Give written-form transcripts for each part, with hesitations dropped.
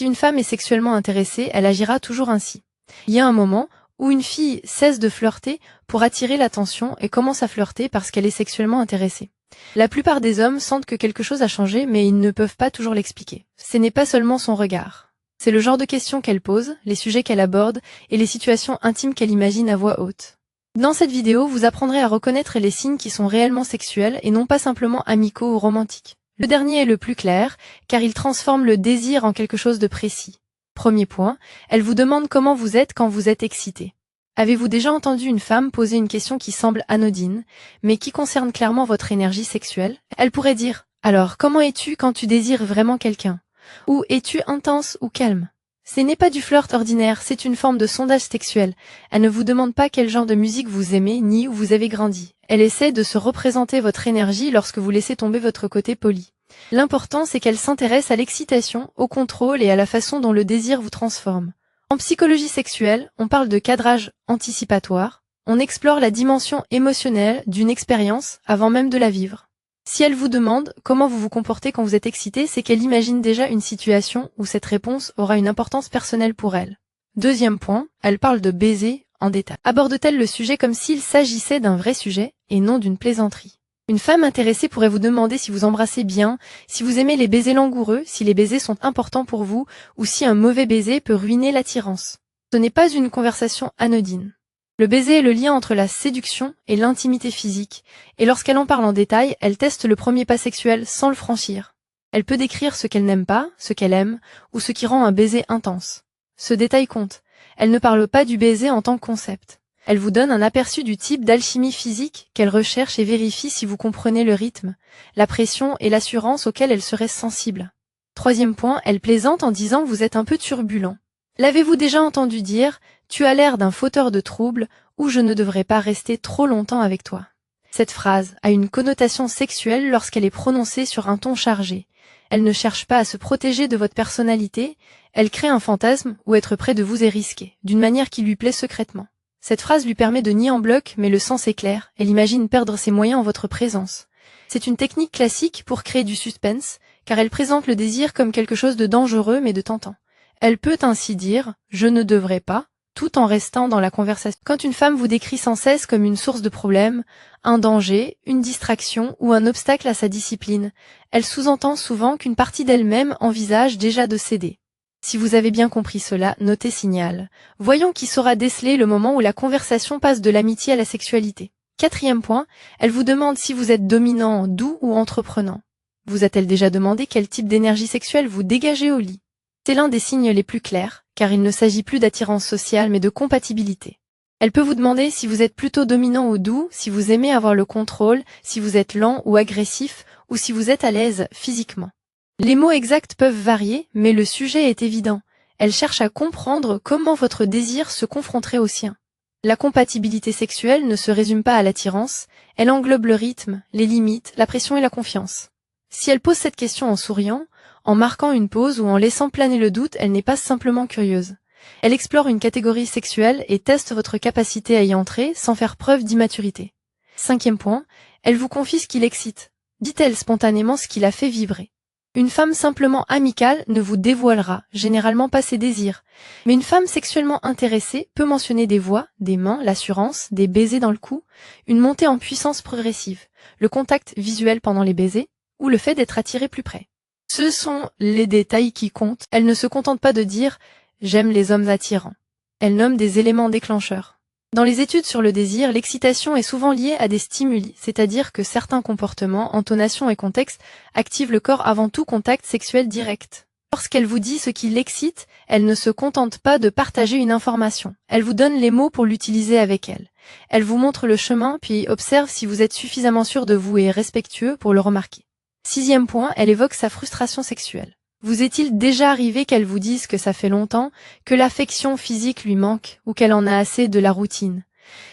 Si une femme est sexuellement intéressée, elle agira toujours ainsi. Il y a un moment où une fille cesse de flirter pour attirer l'attention et commence à flirter parce qu'elle est sexuellement intéressée. La plupart des hommes sentent que quelque chose a changé, mais ils ne peuvent pas toujours l'expliquer. Ce n'est pas seulement son regard. C'est le genre de questions qu'elle pose, les sujets qu'elle aborde et les situations intimes qu'elle imagine à voix haute. Dans cette vidéo, vous apprendrez à reconnaître les signes qui sont réellement sexuels et non pas simplement amicaux ou romantiques. Le dernier est le plus clair, car il transforme le désir en quelque chose de précis. Premier point, elle vous demande comment vous êtes quand vous êtes excité. Avez-vous déjà entendu une femme poser une question qui semble anodine, mais qui concerne clairement votre énergie sexuelle? Elle pourrait dire « Alors, comment es-tu quand tu désires vraiment quelqu'un » ou « Es-tu intense ou calme ?» Ce n'est pas du flirt ordinaire, c'est une forme de sondage sexuel. Elle ne vous demande pas quel genre de musique vous aimez, ni où vous avez grandi. Elle essaie de se représenter votre énergie lorsque vous laissez tomber votre côté poli. L'important, c'est qu'elle s'intéresse à l'excitation, au contrôle et à la façon dont le désir vous transforme. En psychologie sexuelle, on parle de cadrage anticipatoire. On explore la dimension émotionnelle d'une expérience avant même de la vivre. Si elle vous demande comment vous vous comportez quand vous êtes excité, c'est qu'elle imagine déjà une situation où cette réponse aura une importance personnelle pour elle. Deuxième point, elle parle de baiser en détail. Aborde-t-elle le sujet comme s'il s'agissait d'un vrai sujet et non d'une plaisanterie? Une femme intéressée pourrait vous demander si vous embrassez bien, si vous aimez les baisers langoureux, si les baisers sont importants pour vous, ou si un mauvais baiser peut ruiner l'attirance. Ce n'est pas une conversation anodine. Le baiser est le lien entre la séduction et l'intimité physique, et lorsqu'elle en parle en détail, elle teste le premier pas sexuel sans le franchir. Elle peut décrire ce qu'elle n'aime pas, ce qu'elle aime, ou ce qui rend un baiser intense. Ce détail compte. Elle ne parle pas du baiser en tant que concept. Elle vous donne un aperçu du type d'alchimie physique qu'elle recherche et vérifie si vous comprenez le rythme, la pression et l'assurance auxquelles elle serait sensible. Troisième point, elle plaisante en disant « vous êtes un peu turbulent ». L'avez-vous déjà entendu dire « tu as l'air d'un fauteur de troubles » ou « je ne devrais pas rester trop longtemps avec toi ». Cette phrase a une connotation sexuelle lorsqu'elle est prononcée sur un ton chargé. Elle ne cherche pas à se protéger de votre personnalité, elle crée un fantasme où être près de vous est risqué, d'une manière qui lui plaît secrètement. Cette phrase lui permet de nier en bloc, mais le sens est clair, elle imagine perdre ses moyens en votre présence. C'est une technique classique pour créer du suspense, car elle présente le désir comme quelque chose de dangereux mais de tentant. Elle peut ainsi dire « je ne devrais pas », tout en restant dans la conversation. Quand une femme vous décrit sans cesse comme une source de problèmes, un danger, une distraction ou un obstacle à sa discipline, elle sous-entend souvent qu'une partie d'elle-même envisage déjà de céder. Si vous avez bien compris cela, notez signal. Voyons qui saura déceler le moment où la conversation passe de l'amitié à la sexualité. Quatrième point, elle vous demande si vous êtes dominant, doux ou entreprenant. Vous a-t-elle déjà demandé quel type d'énergie sexuelle vous dégagez au lit? C'est l'un des signes les plus clairs, car il ne s'agit plus d'attirance sociale mais de compatibilité. Elle peut vous demander si vous êtes plutôt dominant ou doux, si vous aimez avoir le contrôle, si vous êtes lent ou agressif, ou si vous êtes à l'aise physiquement. Les mots exacts peuvent varier, mais le sujet est évident. Elle cherche à comprendre comment votre désir se confronterait au sien. La compatibilité sexuelle ne se résume pas à l'attirance, elle englobe le rythme, les limites, la pression et la confiance. Si elle pose cette question en souriant, en marquant une pause ou en laissant planer le doute, elle n'est pas simplement curieuse. Elle explore une catégorie sexuelle et teste votre capacité à y entrer sans faire preuve d'immaturité. Cinquième point, elle vous confie ce qui l'excite. Dit-elle spontanément ce qui la fait vibrer. Une femme simplement amicale ne vous dévoilera généralement pas ses désirs, mais une femme sexuellement intéressée peut mentionner des voix, des mains, l'assurance, des baisers dans le cou, une montée en puissance progressive, le contact visuel pendant les baisers, ou le fait d'être attiré plus près. Ce sont les détails qui comptent. Elle ne se contente pas de dire « j'aime les hommes attirants ». Elle nomme des éléments déclencheurs. Dans les études sur le désir, l'excitation est souvent liée à des stimuli, c'est-à-dire que certains comportements, intonations et contextes activent le corps avant tout contact sexuel direct. Lorsqu'elle vous dit ce qui l'excite, elle ne se contente pas de partager une information. Elle vous donne les mots pour l'utiliser avec elle. Elle vous montre le chemin puis observe si vous êtes suffisamment sûr de vous et respectueux pour le remarquer. Sixième point, elle évoque sa frustration sexuelle. Vous est-il déjà arrivé qu'elle vous dise que ça fait longtemps, que l'affection physique lui manque ou qu'elle en a assez de la routine?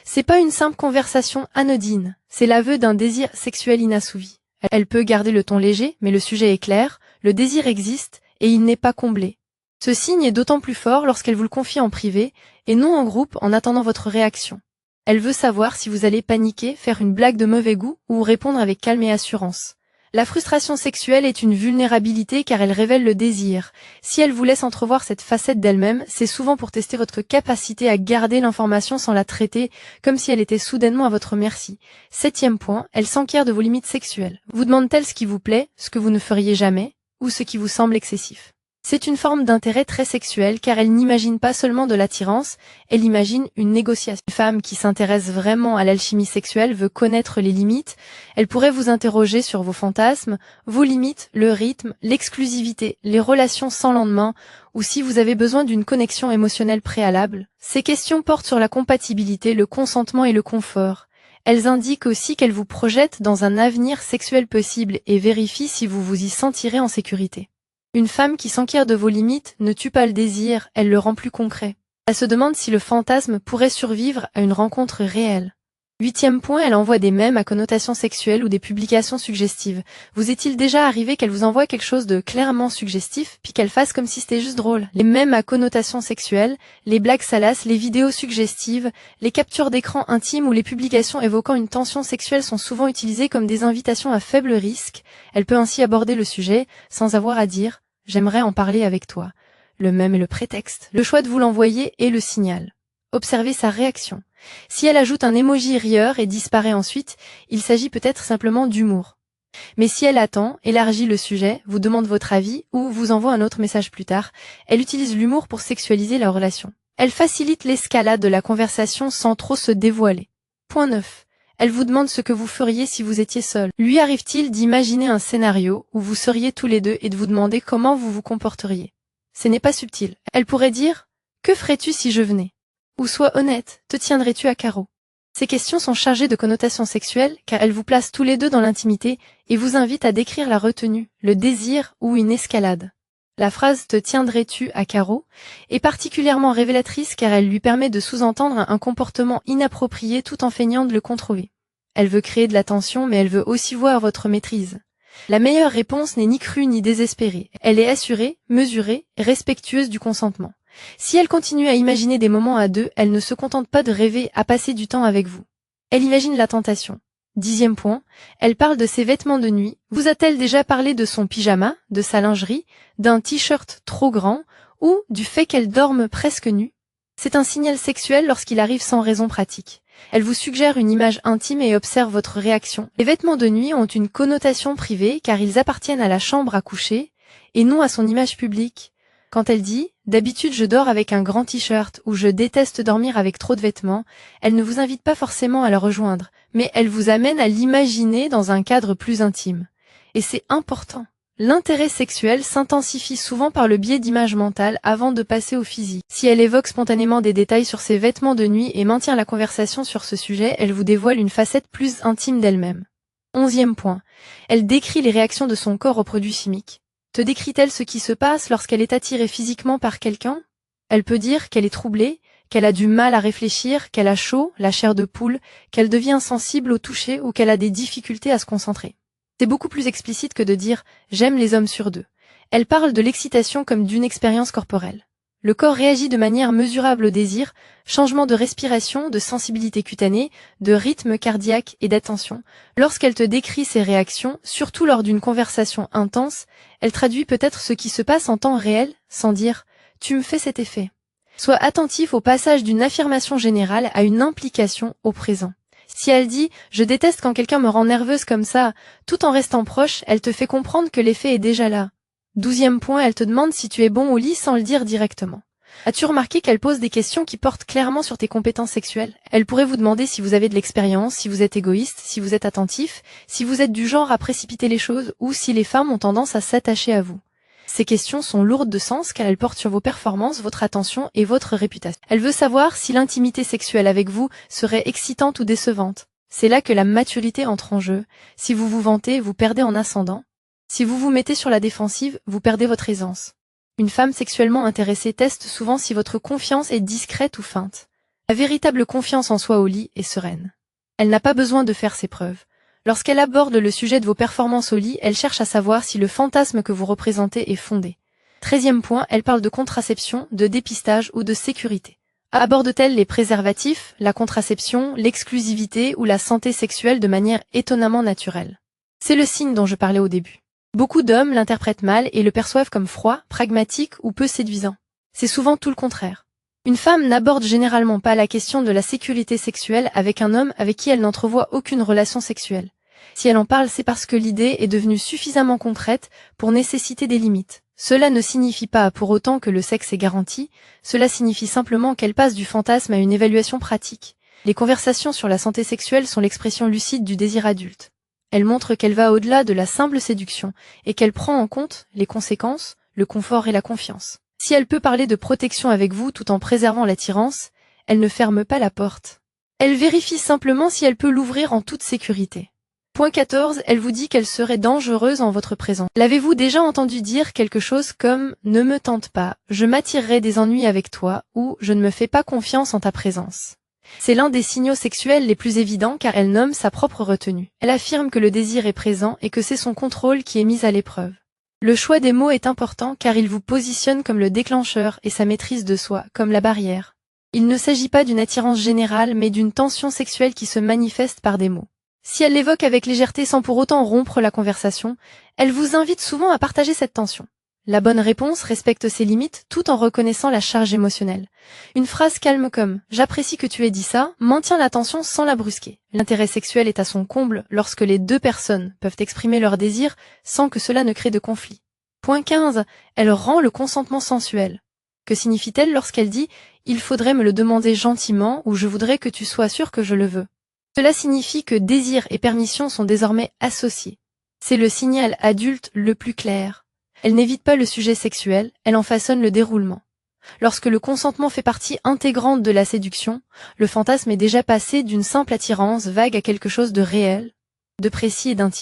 C'est pas une simple conversation anodine, c'est l'aveu d'un désir sexuel inassouvi. Elle peut garder le ton léger, mais le sujet est clair, le désir existe et il n'est pas comblé. Ce signe est d'autant plus fort lorsqu'elle vous le confie en privé et non en groupe en attendant votre réaction. Elle veut savoir si vous allez paniquer, faire une blague de mauvais goût ou répondre avec calme et assurance. La frustration sexuelle est une vulnérabilité car elle révèle le désir. Si elle vous laisse entrevoir cette facette d'elle-même, c'est souvent pour tester votre capacité à garder l'information sans la traiter, comme si elle était soudainement à votre merci. 7e point, elle s'enquiert de vos limites sexuelles. Vous demande-t-elle ce qui vous plaît, ce que vous ne feriez jamais, ou ce qui vous semble excessif? C'est une forme d'intérêt très sexuel car elle n'imagine pas seulement de l'attirance, elle imagine une négociation. Une femme qui s'intéresse vraiment à l'alchimie sexuelle veut connaître les limites, elle pourrait vous interroger sur vos fantasmes, vos limites, le rythme, l'exclusivité, les relations sans lendemain, ou si vous avez besoin d'une connexion émotionnelle préalable. Ces questions portent sur la compatibilité, le consentement et le confort. Elles indiquent aussi qu'elle vous projette dans un avenir sexuel possible et vérifie si vous vous y sentirez en sécurité. Une femme qui s'enquiert de vos limites ne tue pas le désir, elle le rend plus concret. Elle se demande si le fantasme pourrait survivre à une rencontre réelle. 8e point, elle envoie des mèmes à connotation sexuelle ou des publications suggestives. Vous est-il déjà arrivé qu'elle vous envoie quelque chose de clairement suggestif, puis qu'elle fasse comme si c'était juste drôle? Les mèmes à connotation sexuelle, les blagues salaces, les vidéos suggestives, les captures d'écran intimes ou les publications évoquant une tension sexuelle sont souvent utilisées comme des invitations à faible risque. Elle peut ainsi aborder le sujet sans avoir à dire « j'aimerais en parler avec toi ». Le mème est le prétexte. Le choix de vous l'envoyer est le signal. Observez sa réaction. Si elle ajoute un emoji rieur et disparaît ensuite, il s'agit peut-être simplement d'humour. Mais si elle attend, élargit le sujet, vous demande votre avis ou vous envoie un autre message plus tard, elle utilise l'humour pour sexualiser la relation. Elle facilite l'escalade de la conversation sans trop se dévoiler. Point 9. Elle vous demande ce que vous feriez si vous étiez seul. Lui arrive-t-il d'imaginer un scénario où vous seriez tous les deux et de vous demander comment vous vous comporteriez? Ce n'est pas subtil. Elle pourrait dire « Que ferais-tu si je venais ?» Ou sois honnête, te tiendrais-tu à carreau? Ces questions sont chargées de connotations sexuelles car elles vous placent tous les deux dans l'intimité et vous invitent à décrire la retenue, le désir ou une escalade. La phrase « te tiendrais-tu à carreau » est particulièrement révélatrice car elle lui permet de sous-entendre un comportement inapproprié tout en feignant de le contrôler. Elle veut créer de la tension mais elle veut aussi voir votre maîtrise. La meilleure réponse n'est ni crue ni désespérée. Elle est assurée, mesurée, respectueuse du consentement. Si elle continue à imaginer des moments à deux, elle ne se contente pas de rêver à passer du temps avec vous. Elle imagine la tentation. 10e point, elle parle de ses vêtements de nuit. Vous a-t-elle déjà parlé de son pyjama, de sa lingerie, d'un t-shirt trop grand ou du fait qu'elle dorme presque nue? C'est un signal sexuel lorsqu'il arrive sans raison pratique. Elle vous suggère une image intime et observe votre réaction. Les vêtements de nuit ont une connotation privée car ils appartiennent à la chambre à coucher et non à son image publique. Quand elle dit « d'habitude je dors avec un grand t-shirt » ou « je déteste dormir avec trop de vêtements », elle ne vous invite pas forcément à la rejoindre, mais elle vous amène à l'imaginer dans un cadre plus intime. Et c'est important. L'intérêt sexuel s'intensifie souvent par le biais d'images mentales avant de passer au physique. Si elle évoque spontanément des détails sur ses vêtements de nuit et maintient la conversation sur ce sujet, elle vous dévoile une facette plus intime d'elle-même. 11e point. Elle décrit les réactions de son corps aux produits chimiques. Te décrit-elle ce qui se passe lorsqu'elle est attirée physiquement par quelqu'un? Elle peut dire qu'elle est troublée, qu'elle a du mal à réfléchir, qu'elle a chaud, la chair de poule, qu'elle devient insensible au toucher ou qu'elle a des difficultés à se concentrer. C'est beaucoup plus explicite que de dire « j'aime les hommes sur deux ». Elle parle de l'excitation comme d'une expérience corporelle. Le corps réagit de manière mesurable au désir, changement de respiration, de sensibilité cutanée, de rythme cardiaque et d'attention. Lorsqu'elle te décrit ces réactions, surtout lors d'une conversation intense, elle traduit peut-être ce qui se passe en temps réel, sans dire « tu me fais cet effet ». Sois attentif au passage d'une affirmation générale à une implication au présent. Si elle dit « je déteste quand quelqu'un me rend nerveuse comme ça », tout en restant proche, elle te fait comprendre que l'effet est déjà là. 12e point, elle te demande si tu es bon au lit sans le dire directement. As-tu remarqué qu'elle pose des questions qui portent clairement sur tes compétences sexuelles? Elle pourrait vous demander si vous avez de l'expérience, si vous êtes égoïste, si vous êtes attentif, si vous êtes du genre à précipiter les choses ou si les femmes ont tendance à s'attacher à vous. Ces questions sont lourdes de sens car elles portent sur vos performances, votre attention et votre réputation. Elle veut savoir si l'intimité sexuelle avec vous serait excitante ou décevante. C'est là que la maturité entre en jeu. Si vous vous vantez, vous perdez en ascendant. Si vous vous mettez sur la défensive, vous perdez votre aisance. Une femme sexuellement intéressée teste souvent si votre confiance est discrète ou feinte. La véritable confiance en soi au lit est sereine. Elle n'a pas besoin de faire ses preuves. Lorsqu'elle aborde le sujet de vos performances au lit, elle cherche à savoir si le fantasme que vous représentez est fondé. 13e point, elle parle de contraception, de dépistage ou de sécurité. Aborde-t-elle les préservatifs, la contraception, l'exclusivité ou la santé sexuelle de manière étonnamment naturelle? C'est le signe dont je parlais au début. Beaucoup d'hommes l'interprètent mal et le perçoivent comme froid, pragmatique ou peu séduisant. C'est souvent tout le contraire. Une femme n'aborde généralement pas la question de la sécurité sexuelle avec un homme avec qui elle n'entrevoit aucune relation sexuelle. Si elle en parle, c'est parce que l'idée est devenue suffisamment concrète pour nécessiter des limites. Cela ne signifie pas pour autant que le sexe est garanti, cela signifie simplement qu'elle passe du fantasme à une évaluation pratique. Les conversations sur la santé sexuelle sont l'expression lucide du désir adulte. Elles montrent qu'elle va au-delà de la simple séduction et qu'elle prend en compte les conséquences, le confort et la confiance. Si elle peut parler de protection avec vous tout en préservant l'attirance, elle ne ferme pas la porte. Elle vérifie simplement si elle peut l'ouvrir en toute sécurité. Point 14, elle vous dit qu'elle serait dangereuse en votre présence. L'avez-vous déjà entendu dire quelque chose comme « Ne me tente pas, je m'attirerai des ennuis avec toi » ou « Je ne me fais pas confiance en ta présence ». C'est l'un des signaux sexuels les plus évidents car elle nomme sa propre retenue. Elle affirme que le désir est présent et que c'est son contrôle qui est mis à l'épreuve. Le choix des mots est important car il vous positionne comme le déclencheur et sa maîtrise de soi comme la barrière. Il ne s'agit pas d'une attirance générale mais d'une tension sexuelle qui se manifeste par des mots. Si elle l'évoque avec légèreté sans pour autant rompre la conversation, elle vous invite souvent à partager cette tension. La bonne réponse respecte ses limites tout en reconnaissant la charge émotionnelle. Une phrase calme comme « J'apprécie que tu aies dit ça » maintient la tension sans la brusquer. L'intérêt sexuel est à son comble lorsque les deux personnes peuvent exprimer leur désir sans que cela ne crée de conflit. Point 15. Elle rend le consentement sensuel. Que signifie-t-elle lorsqu'elle dit « Il faudrait me le demander gentiment » ou « Je voudrais que tu sois sûr que je le veux ». Cela signifie que désir et permission sont désormais associés. C'est le signal adulte le plus clair. Elle n'évite pas le sujet sexuel, elle en façonne le déroulement. Lorsque le consentement fait partie intégrante de la séduction, le fantasme est déjà passé d'une simple attirance vague à quelque chose de réel, de précis et d'intime.